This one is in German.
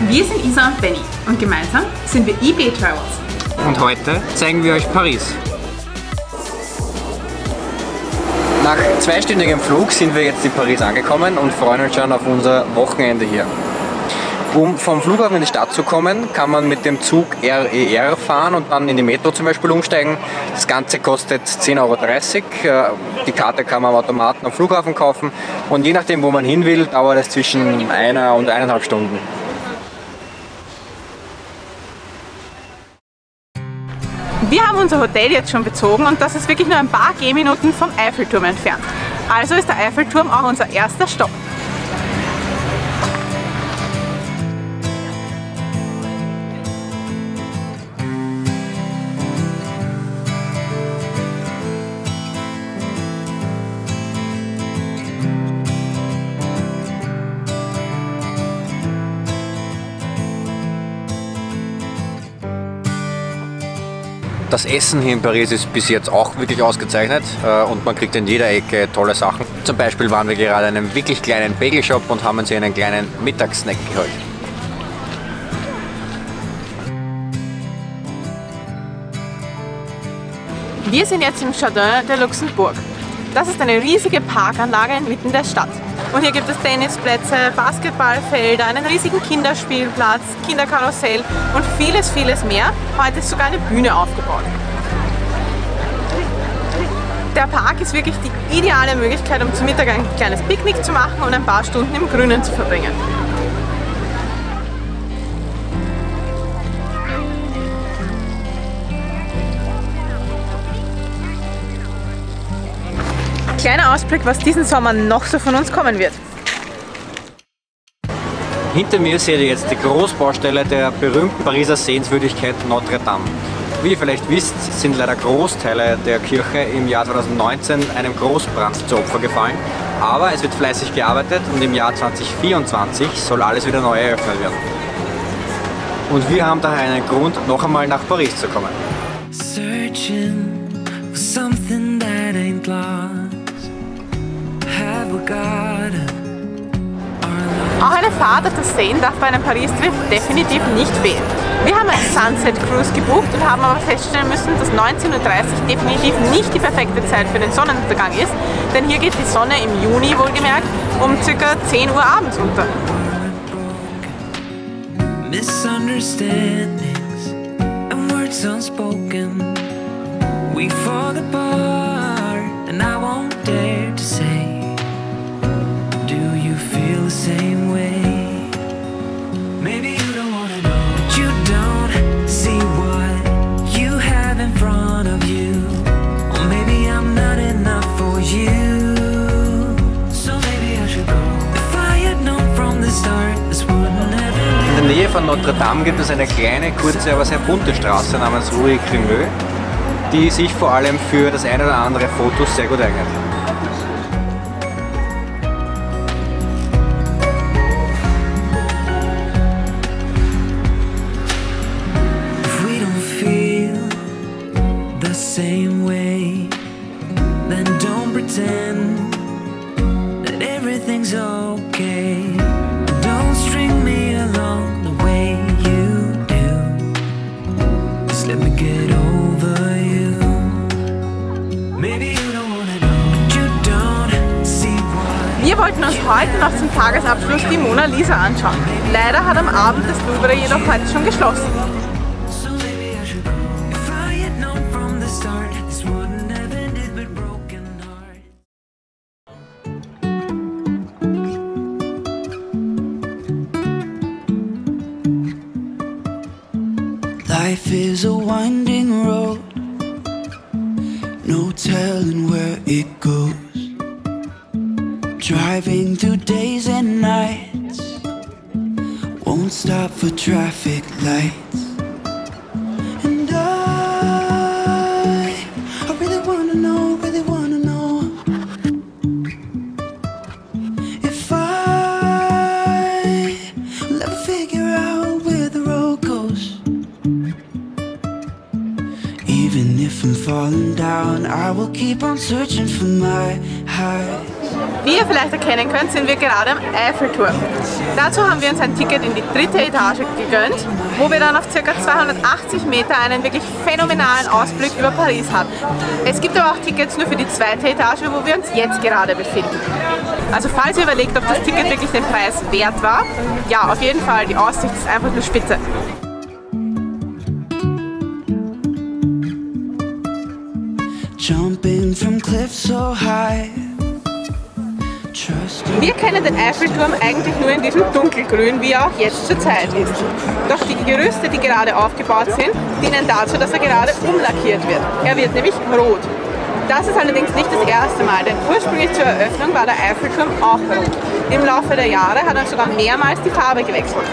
Wir sind Isa und Benny und gemeinsam sind wir eBay Travels. Und heute zeigen wir euch Paris. Nach zweistündigem Flug sind wir jetzt in Paris angekommen und freuen uns schon auf unser Wochenende hier. Um vom Flughafen in die Stadt zu kommen, kann man mit dem Zug RER fahren und dann in die Metro zum Beispiel umsteigen. Das Ganze kostet 10,30 €. Die Karte kann man am Automaten am Flughafen kaufen und je nachdem, wo man hin will, dauert es zwischen 1 und 1,5 Stunden. Wir haben unser Hotel jetzt schon bezogen und das ist wirklich nur ein paar Gehminuten vom Eiffelturm entfernt. Also ist der Eiffelturm auch unser erster Stopp. Das Essen hier in Paris ist bis jetzt auch wirklich ausgezeichnet und man kriegt in jeder Ecke tolle Sachen. Zum Beispiel waren wir gerade in einem wirklich kleinen Bagelshop und haben uns hier einen kleinen Mittagssnack geholt. Wir sind jetzt im Jardin de Luxembourg. Das ist eine riesige Parkanlage inmitten der Stadt. Und hier gibt es Tennisplätze, Basketballfelder, einen riesigen Kinderspielplatz, Kinderkarussell und vieles, vieles mehr. Heute ist sogar eine Bühne aufgebaut. Der Park ist wirklich die ideale Möglichkeit, um zum Mittag ein kleines Picknick zu machen und ein paar Stunden im Grünen zu verbringen. Kleiner Ausblick, was diesen Sommer noch so von uns kommen wird. Hinter mir seht ihr jetzt die Großbaustelle der berühmten Pariser Sehenswürdigkeit Notre Dame. Wie ihr vielleicht wisst, sind leider Großteile der Kirche im Jahr 2019 einem Großbrand zu Opfer gefallen. Aber es wird fleißig gearbeitet und im Jahr 2024 soll alles wieder neu eröffnet werden. Und wir haben daher einen Grund, noch einmal nach Paris zu kommen. Auch eine Fahrt auf das Seine darf bei einem Paris-Trip definitiv nicht fehlen. Wir haben einen Sunset Cruise gebucht und haben aber feststellen müssen, dass 19:30 Uhr definitiv nicht die perfekte Zeit für den Sonnenuntergang ist, denn hier geht die Sonne im Juni wohlgemerkt um ca. 10 Uhr abends unter. Misunderstandings and words unspoken. We fall apart and I won't dare to say, do you feel the same way? Maybe you don't wanna know, but you don't see what you have in front of you. Or maybe I'm not enough for you. So maybe I should go. If I had known from the start, this would never. In der Nähe von Notre Dame gibt es eine kleine, kurze, aber sehr bunte Straße namens Rue Crimeux, die sich vor allem für das eine oder andere Foto sehr gut eignet. Same way, then don't pretend that everything's okay. Don't string me along the way you do. Just let me get over you. Maybe you don't wanna know, but you don't see what. Wir wollten uns heute noch zum Tagesabschluss die Mona Lisa anschauen. Leider hat am Abend das Louvre jedoch heute schon geschlossen. Life is a winding road, no telling where it goes. Driving through days and nights, won't stop for traffic lights. And I really wanna know, if I will ever figure out where the road goes. Even if I'm falling down, I will keep on searching for my highs. Wie ihr vielleicht erkennen könnt, sind wir gerade am Eiffelturm. Dazu haben wir uns ein Ticket in die 3. Etage gegönnt, wo wir dann auf ca. 280 Meter einen wirklich phänomenalen Ausblick über Paris hatten. Es gibt aber auch Tickets nur für die 2. Etage, wo wir uns jetzt gerade befinden. Also falls ihr überlegt, ob das Ticket wirklich den Preis wert war, ja, auf jeden Fall, die Aussicht ist einfach nur spitze. Jumping from cliffs so high. Wir kennen den Eiffelturm eigentlich nur in diesem dunkelgrün, wie er auch jetzt zur Zeit ist. Doch die Gerüste, die gerade aufgebaut sind, dienen dazu, dass er gerade umlackiert wird. Er wird nämlich rot. Das ist allerdings nicht das erste Mal, denn ursprünglich zur Eröffnung war der Eiffelturm auch rot. Im Laufe der Jahre hat er sogar mehrmals die Farbe gewechselt.